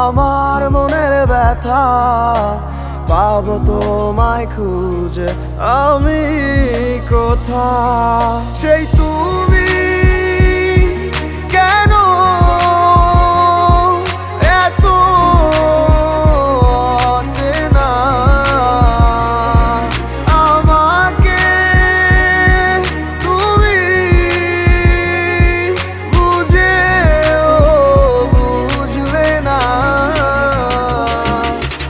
আমার মনের ব্যথা পাবো তোমায় খুঁজে আমি কোথা সেই তুমি কেন এত অচেনা আমাকে তুমি বুঝলে না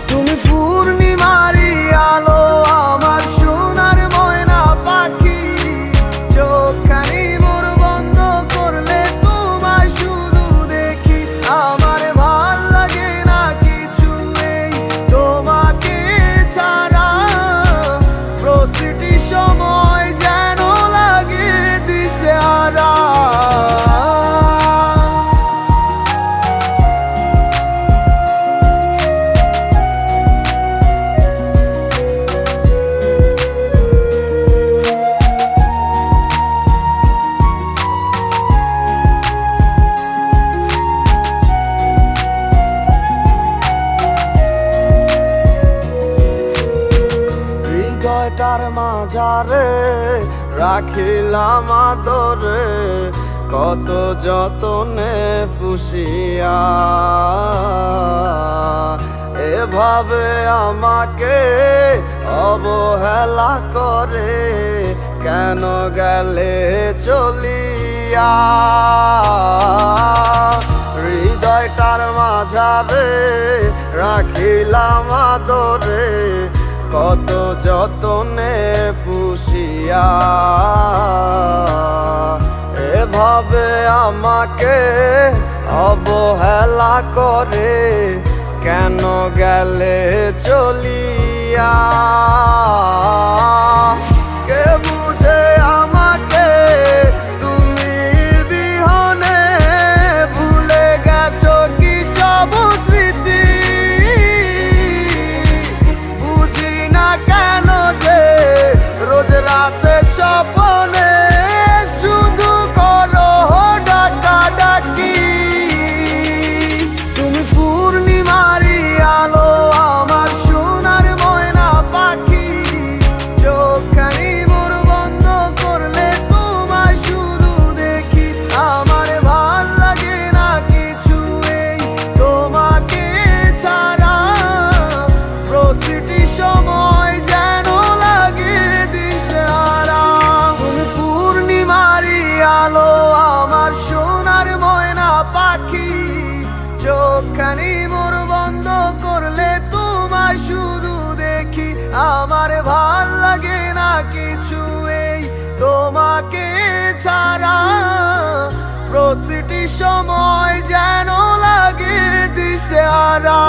তুমি পূর্ণিমারি আলো আমার সোনার ময়না পাখি চোখখানি মোর বন্ধ করলে তোমায় শুধু দেখি আমার ভাল লাগে না কিছু এই তোমাকে ছাড়া প্রতিটি সময় যেন লাগে দিশেহারা হৃদয়টার মাঝারে রাখিলাম আদরে কত যতনে পুষিয়া এভাবে আমাকে অবহেলা করে কেন গেলে চলিয়া হৃদয়টার মাঝারে রাখিলাম আদরে কত যতনে পুষিয়া এভাবে আমাকে অবহেলা করে কেন গেলে চলিয়া কে বুঝে আমাকে তুমি বিহনে ভুলে গেছো কি সব স্মৃতি কেন যে রোজ রাতে স্বপ্নে শুধু করো ডাকাডাকি তুমি পূর্ণিমারি আলো আমার সোনার ময়না পাখি চোখখানি মোর বন্ধ করলে তোমায় শুধু দেখি আমার ভাল লাগে না কিছু এই তোমাকে ছাড়া প্রতিটি সময় যেন লাগে দিশেহারা তুমি পূর্ণিমারি আলো আমার সোনার ময়না পাখি চোখখানি মোর বন্ধ করলে তোমায় শুধু দেখি আমার ভাল লাগে না কিছু এই তোমাকে ছাড়া প্রতিটি সময় যেন লাগে দিশেহারা